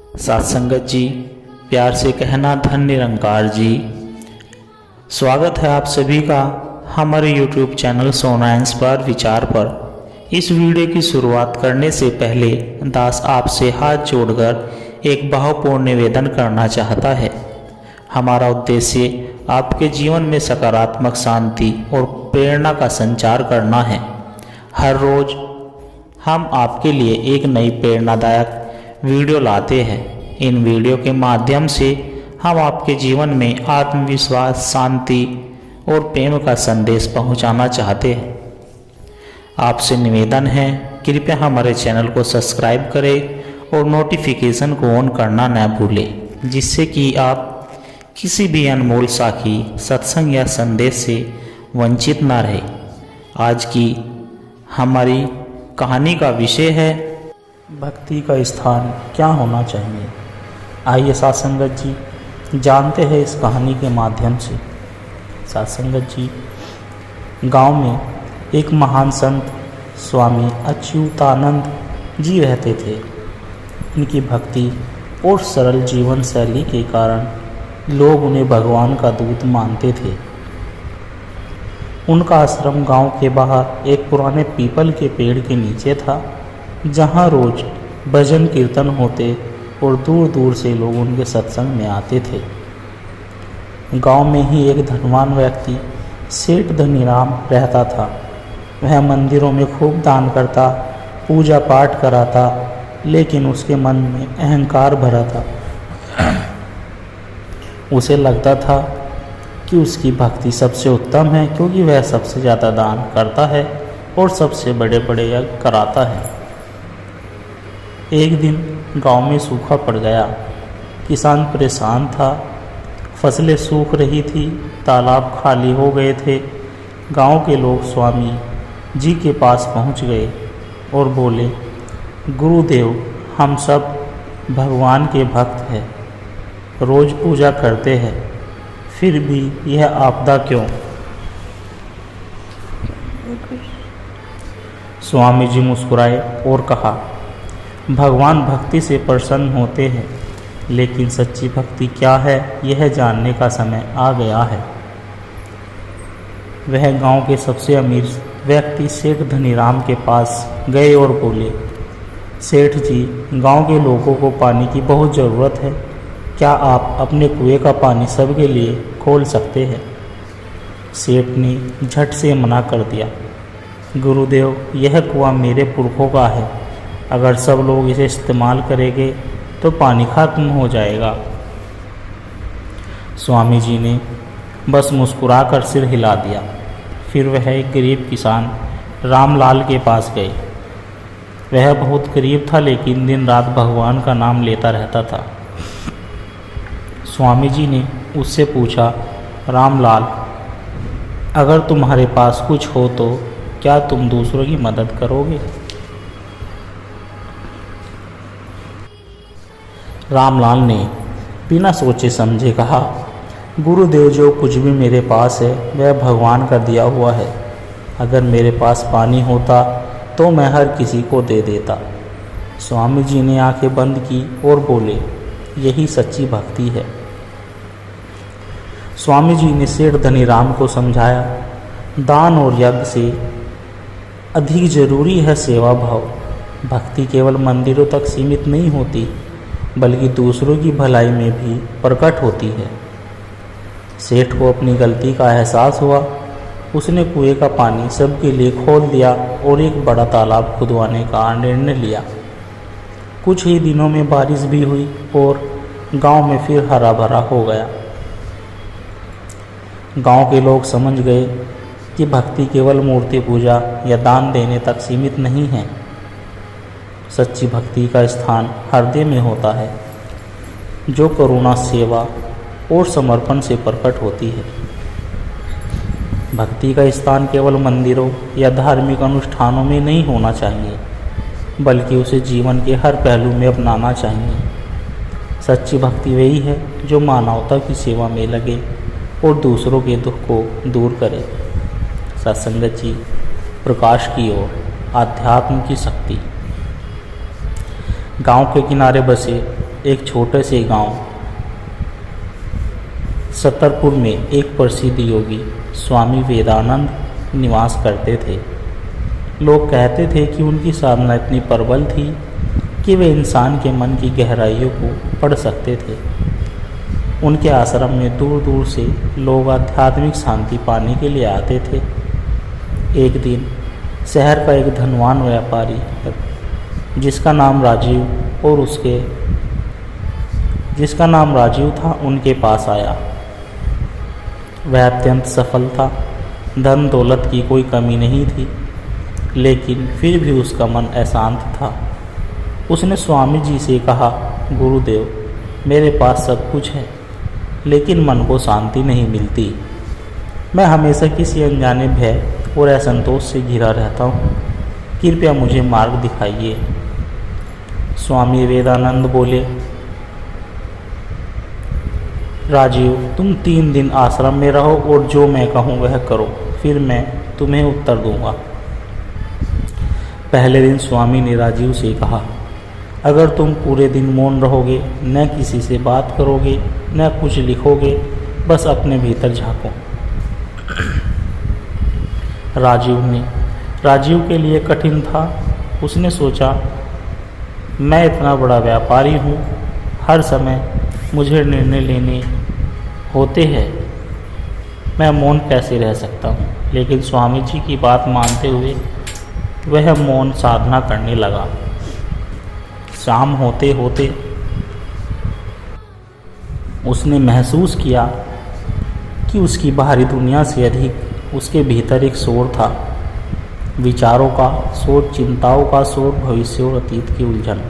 साथ संगत जी, प्यार से कहना धन निरंकार जी। स्वागत है आप सभी का हमारे YouTube चैनल सोना इंस्पायर विचार पर। इस वीडियो की शुरुआत करने से पहले दास आपसे हाथ जोड़कर एक भावपूर्ण निवेदन करना चाहता है। हमारा उद्देश्य आपके जीवन में सकारात्मक शांति और प्रेरणा का संचार करना है। हर रोज हम आपके लिए एक नई प्रेरणादायक वीडियो लाते हैं। इन वीडियो के माध्यम से हम आपके जीवन में आत्मविश्वास, शांति और प्रेम का संदेश पहुंचाना चाहते हैं। आपसे निवेदन है, कृपया हमारे चैनल को सब्सक्राइब करें और नोटिफिकेशन को ऑन करना न भूलें, जिससे कि आप किसी भी अनमोल साखी, सत्संग या संदेश से वंचित न रहे। आज की हमारी कहानी का विषय है भक्ति का स्थान क्या होना चाहिए। आइए साथ संगत जी जानते हैं इस कहानी के माध्यम से। साथ संगत जी, गांव में एक महान संत स्वामी अच्युतानंद जी रहते थे। इनकी भक्ति और सरल जीवन शैली के कारण लोग उन्हें भगवान का दूत मानते थे। उनका आश्रम गांव के बाहर एक पुराने पीपल के पेड़ के नीचे था, जहां रोज भजन कीर्तन होते और दूर दूर से लोग उनके सत्संग में आते थे। गांव में ही एक धनवान व्यक्ति सेठ धनीराम रहता था। वह मंदिरों में खूब दान करता, पूजा पाठ कराता, लेकिन उसके मन में अहंकार भरा था। उसे लगता था कि उसकी भक्ति सबसे उत्तम है, क्योंकि वह सबसे ज़्यादा दान करता है और सबसे बड़े बड़े यज्ञ कराता है। एक दिन गांव में सूखा पड़ गया। किसान परेशान था, फसलें सूख रही थी, तालाब खाली हो गए थे। गांव के लोग स्वामी जी के पास पहुंच गए और बोले, गुरुदेव, हम सब भगवान के भक्त हैं, रोज पूजा करते हैं, फिर भी यह आपदा क्यों? स्वामी जी मुस्कुराए और कहा, भगवान भक्ति से प्रसन्न होते हैं, लेकिन सच्ची भक्ति क्या है यह जानने का समय आ गया है। वह गांव के सबसे अमीर व्यक्ति सेठ धनीराम के पास गए और बोले, सेठ जी, गांव के लोगों को पानी की बहुत ज़रूरत है, क्या आप अपने कुएं का पानी सबके लिए खोल सकते हैं? सेठ ने झट से मना कर दिया, गुरुदेव, यह कुआं मेरे पुरखों का है, अगर सब लोग इसे इस्तेमाल करेंगे तो पानी खत्म हो जाएगा। स्वामी जी ने बस मुस्कुराकर सिर हिला दिया। फिर वह एक गरीब किसान रामलाल के पास गए। वह बहुत गरीब था, लेकिन दिन रात भगवान का नाम लेता रहता था। स्वामी जी ने उससे पूछा, रामलाल, अगर तुम्हारे पास कुछ हो तो क्या तुम दूसरों की मदद करोगे? रामलाल ने बिना सोचे समझे कहा, गुरुदेव, जो कुछ भी मेरे पास है वह भगवान का दिया हुआ है। अगर मेरे पास पानी होता तो मैं हर किसी को दे देता। स्वामी जी ने आंखें बंद की और बोले, यही सच्ची भक्ति है। स्वामी जी ने सेठ धनीराम को समझाया, दान और यज्ञ से अधिक जरूरी है सेवा भाव। भक्ति केवल मंदिरों तक सीमित नहीं होती, बल्कि दूसरों की भलाई में भी प्रकट होती है। सेठ को अपनी गलती का एहसास हुआ। उसने कुएं का पानी सबके लिए खोल दिया और एक बड़ा तालाब खुदवाने का निर्णय लिया। कुछ ही दिनों में बारिश भी हुई और गांव में फिर हरा भरा हो गया। गांव के लोग समझ गए कि भक्ति केवल मूर्ति पूजा या दान देने तक सीमित नहीं है। सच्ची भक्ति का स्थान हृदय में होता है, जो करुणा, सेवा और समर्पण से प्रकट होती है। भक्ति का स्थान केवल मंदिरों या धार्मिक अनुष्ठानों में नहीं होना चाहिए, बल्कि उसे जीवन के हर पहलू में अपनाना चाहिए। सच्ची भक्ति वही है जो मानवता की सेवा में लगे और दूसरों के दुख को दूर करे। सत्संगत जी, प्रकाश की ओर, आध्यात्म की शक्ति। गांव के किनारे बसे एक छोटे से गांव सतरपुर में एक प्रसिद्ध योगी स्वामी वेदानंद निवास करते थे। लोग कहते थे कि उनकी साधना इतनी प्रबल थी कि वे इंसान के मन की गहराइयों को पढ़ सकते थे। उनके आश्रम में दूर दूर से लोग आध्यात्मिक शांति पाने के लिए आते थे। एक दिन शहर का एक धनवान व्यापारी जिसका नाम राजीव था उनके पास आया। वह अत्यंत सफल था, धन दौलत की कोई कमी नहीं थी, लेकिन फिर भी उसका मन अशांत था। उसने स्वामी जी से कहा, गुरुदेव, मेरे पास सब कुछ है लेकिन मन को शांति नहीं मिलती। मैं हमेशा किसी अनजाने भय और असंतोष से घिरा रहता हूँ। कृपया मुझे मार्ग दिखाइए। स्वामी वेदानंद बोले, राजीव, तुम 3 दिन आश्रम में रहो और जो मैं कहूँ वह करो, फिर मैं तुम्हें उत्तर दूंगा। पहले दिन स्वामी ने राजीव से कहा, अगर तुम पूरे दिन मौन रहोगे, न किसी से बात करोगे, न कुछ लिखोगे, बस अपने भीतर झांको। राजीव के लिए कठिन था। उसने सोचा, मैं इतना बड़ा व्यापारी हूँ, हर समय मुझे निर्णय लेने होते हैं, मैं मौन कैसे रह सकता हूँ। लेकिन स्वामी जी की बात मानते हुए वह मौन साधना करने लगा। शाम होते होते उसने महसूस किया कि उसकी बाहरी दुनिया से अधिक उसके भीतर एक शोर था। विचारों का शोर, चिंताओं का शोर, भविष्य और अतीत की उलझन।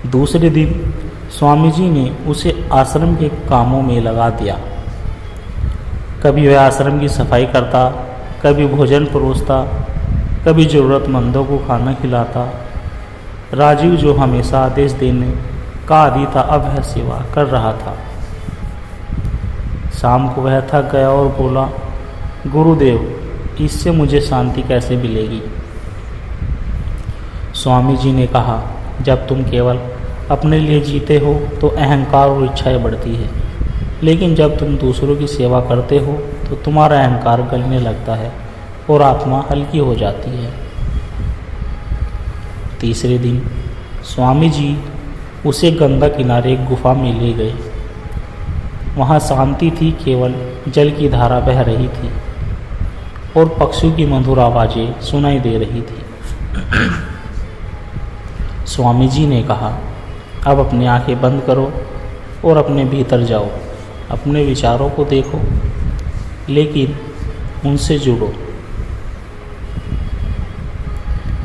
दूसरे दिन स्वामी जी ने उसे आश्रम के कामों में लगा दिया। कभी वह आश्रम की सफाई करता, कभी भोजन परोसता, कभी ज़रूरतमंदों को खाना खिलाता। राजीव, जो हमेशा आदेश देने का आदी था, अब वह सेवा कर रहा था। शाम को वह थक गया और बोला, गुरुदेव, इससे मुझे शांति कैसे मिलेगी। स्वामी जी ने कहा, जब तुम केवल अपने लिए जीते हो तो अहंकार और इच्छाएं बढ़ती है, लेकिन जब तुम दूसरों की सेवा करते हो तो तुम्हारा अहंकार गलने लगता है और आत्मा हल्की हो जाती है। तीसरे दिन स्वामी जी उसे गंगा किनारे एक गुफा में ले गए। वहाँ शांति थी, केवल जल की धारा बह रही थी और पक्षियों की मधुर आवाज़ें सुनाई दे रही थी। स्वामी जी ने कहा, अब अपनी आंखें बंद करो और अपने भीतर जाओ, अपने विचारों को देखो, लेकिन उनसे जुड़ो।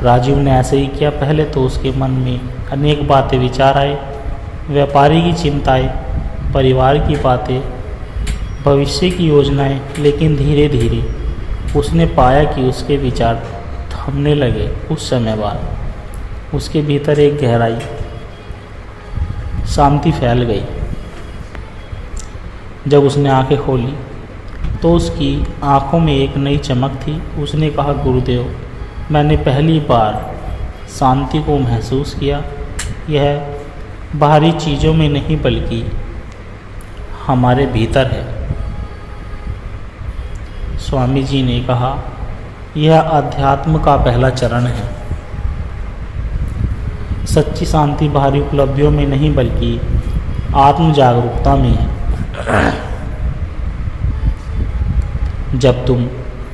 राजीव ने ऐसे ही किया। पहले तो उसके मन में अनेक बातें विचार आए, व्यापारी की चिंताएं, परिवार की बातें, भविष्य की योजनाएं, लेकिन धीरे धीरे उसने पाया कि उसके विचार थमने लगे। कुछ समय बाद उसके भीतर एक गहराई शांति फैल गई। जब उसने आंखें खोली तो उसकी आंखों में एक नई चमक थी। उसने कहा, गुरुदेव, मैंने पहली बार शांति को महसूस किया। यह बाहरी चीज़ों में नहीं बल्कि हमारे भीतर है। स्वामी जी ने कहा, यह अध्यात्म का पहला चरण है। सच्ची शांति बाहरी उपलब्धियों में नहीं बल्कि आत्म जागरूकता में है। जब तुम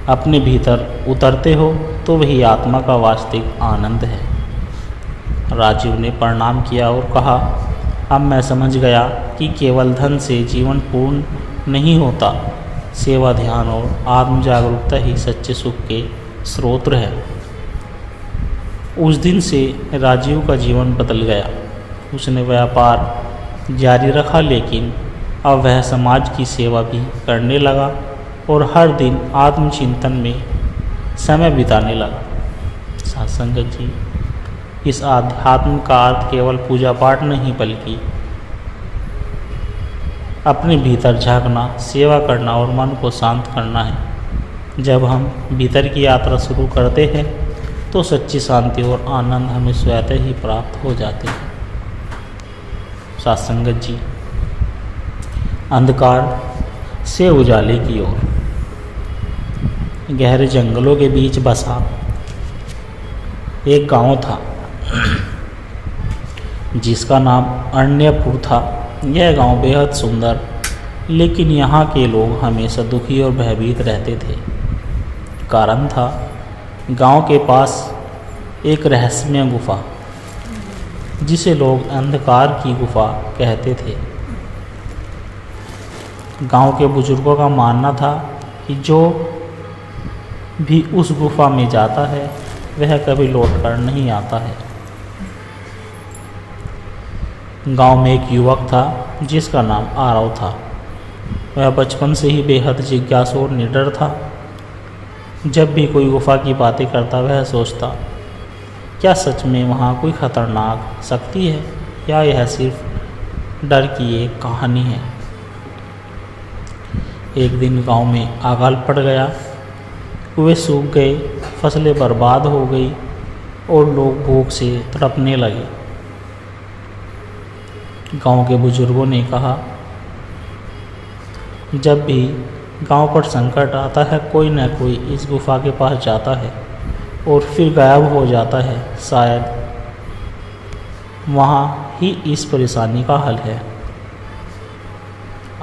अपने भीतर उतरते हो तो वही आत्मा का वास्तविक आनंद है। राजीव ने प्रणाम किया और कहा, अब मैं समझ गया कि केवल धन से जीवन पूर्ण नहीं होता। सेवा, ध्यान और आत्म जागरूकता ही सच्चे सुख के स्रोत है। उस दिन से राजीव का जीवन बदल गया। उसने व्यापार जारी रखा, लेकिन अब वह समाज की सेवा भी करने लगा और हर दिन आत्मचिंतन में समय बिताने लगा। साथ संगत जी, इस आध्यात्म का अर्थ केवल पूजा पाठ नहीं बल्कि अपने भीतर झांकना, सेवा करना और मन को शांत करना है। जब हम भीतर की यात्रा शुरू करते हैं तो सच्ची शांति और आनंद हमें स्वतः ही प्राप्त हो जाते हैं। सत्संगत जी। अंधकार से उजाले की ओर। गहरे जंगलों के बीच बसा एक गांव था जिसका नाम अरण्यपुर था। यह गांव बेहद सुंदर, लेकिन यहाँ के लोग हमेशा दुखी और भयभीत रहते थे। कारण था, गांव के पास एक रहस्यमय गुफा, जिसे लोग अंधकार की गुफा कहते थे। गांव के बुजुर्गों का मानना था कि जो भी उस गुफा में जाता है वह कभी लौटकर नहीं आता है। गांव में एक युवक था जिसका नाम आरव था। वह बचपन से ही बेहद जिज्ञासु और निडर था। जब भी कोई गुफा की बातें करता वह सोचता, क्या सच में वहाँ कोई खतरनाक शक्ति है या यह सिर्फ डर की एक कहानी है। एक दिन गांव में अकाल पड़ गया। कुएं सूख गए, फसलें बर्बाद हो गई और लोग भूख से तड़पने लगे। गांव के बुजुर्गों ने कहा, जब भी गांव पर संकट आता है कोई न कोई इस गुफा के पास जाता है और फिर गायब हो जाता है। शायद वहाँ ही इस परेशानी का हल है।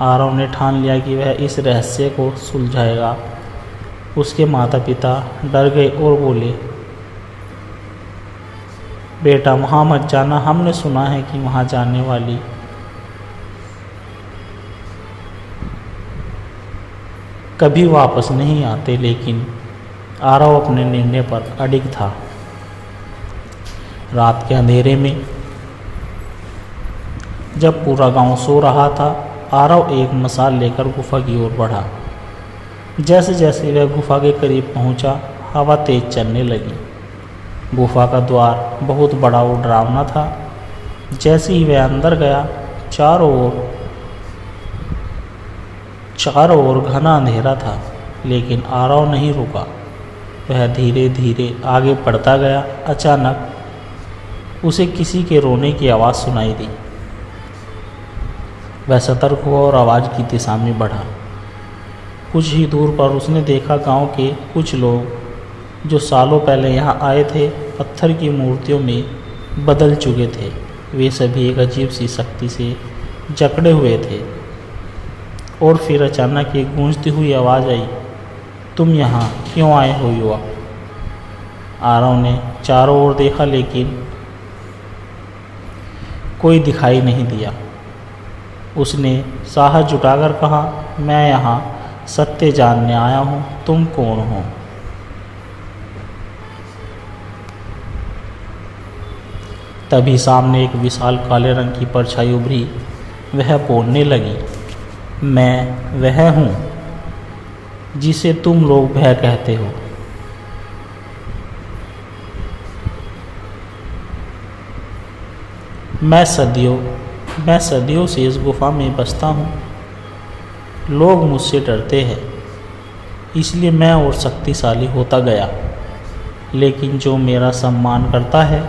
आरव ने ठान लिया कि वह इस रहस्य को सुलझाएगा। उसके माता पिता डर गए और बोले, बेटा वहाँ मत जाना, हमने सुना है कि वहाँ जाने वाली कभी वापस नहीं आते। लेकिन आरव अपने निर्णय पर अडिग था। रात के अंधेरे में जब पूरा गांव सो रहा था, आरव एक मशाल लेकर गुफा की ओर बढ़ा। जैसे जैसे वह गुफा के करीब पहुंचा, हवा तेज चलने लगी। गुफा का द्वार बहुत बड़ा और डरावना था। जैसे ही वह अंदर गया, चारों ओर घना अंधेरा था। लेकिन आरव नहीं रुका। वह धीरे धीरे आगे बढ़ता गया। अचानक उसे किसी के रोने की आवाज़ सुनाई दी। वह सतर्क हुआ और आवाज़ की दिशा में बढ़ा। कुछ ही दूर पर उसने देखा गांव के कुछ लोग जो सालों पहले यहाँ आए थे, पत्थर की मूर्तियों में बदल चुके थे। वे सभी एक अजीब सी शक्ति से जकड़े हुए थे। और फिर अचानक एक गूंजती हुई आवाज़ आई, तुम यहाँ क्यों आए हो युवक? आरव ने चारों ओर देखा, लेकिन कोई दिखाई नहीं दिया। उसने साहस जुटाकर कहा, मैं यहाँ सत्य जानने आया हूँ, तुम कौन हो? तभी सामने एक विशाल काले रंग की परछाई उभरी। वह बोलने लगी, मैं वह हूँ जिसे तुम लोग भय कहते हो। मैं सदियों से इस गुफा में बसता हूँ। लोग मुझसे डरते हैं, इसलिए मैं और शक्तिशाली होता गया। लेकिन जो मेरा सम्मान करता है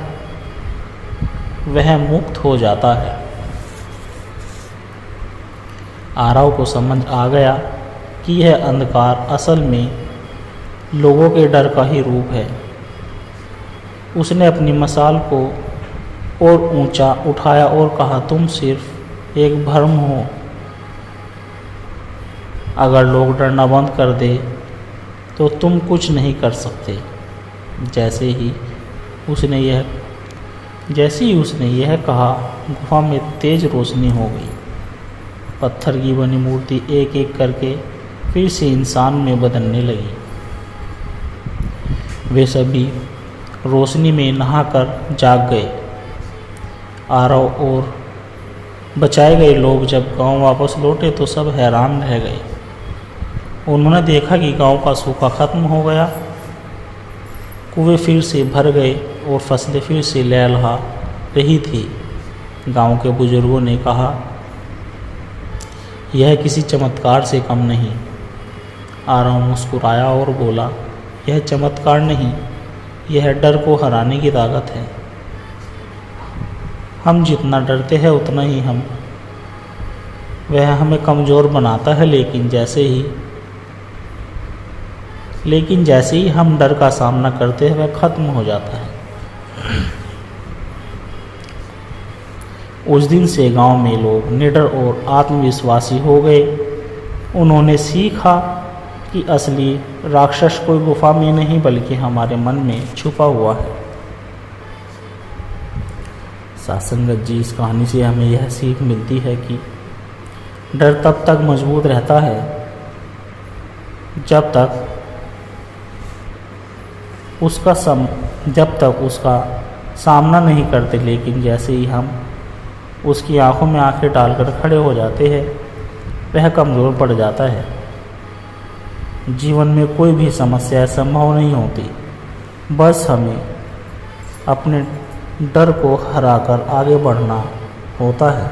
वह मुक्त हो जाता है। आरव को समझ आ गया कि यह अंधकार असल में लोगों के डर का ही रूप है। उसने अपनी मशाल को और ऊंचा उठाया और कहा, तुम सिर्फ एक भ्रम हो। अगर लोग डरना बंद कर दे तो तुम कुछ नहीं कर सकते। जैसे ही उसने यह कहा, गुफा में तेज रोशनी हो गई। पत्थर की बनी मूर्ति एक एक करके फिर से इंसान में बदलने लगी। वे सभी रोशनी में नहाकर जाग गए। आरव और बचाए गए लोग जब गांव वापस लौटे तो सब हैरान रह गए। उन्होंने देखा कि गांव का सूखा खत्म हो गया, कुएं फिर से भर गए और फसलें फिर से लहलहा रही थी। गांव के बुजुर्गों ने कहा, यह किसी चमत्कार से कम नहीं। आरव मुस्कुराया और बोला, यह चमत्कार नहीं, यह डर को हराने की ताकत है। हम जितना डरते हैं उतना ही वह हमें कमज़ोर बनाता है, लेकिन जैसे ही हम डर का सामना करते हैं वह ख़त्म हो जाता है। उस दिन से गांव में लोग निडर और आत्मविश्वासी हो गए। उन्होंने सीखा कि असली राक्षस कोई गुफा में नहीं बल्कि हमारे मन में छुपा हुआ है। साथ संगत जी, इस कहानी से हमें यह सीख मिलती है कि डर तब तक मजबूत रहता है जब तक उसका सामना नहीं करते, लेकिन जैसे ही हम उसकी आंखों में आंखें डालकर खड़े हो जाते हैं वह कमज़ोर पड़ जाता है। जीवन में कोई भी समस्या संभव नहीं होती, बस हमें अपने डर को हराकर आगे बढ़ना होता है।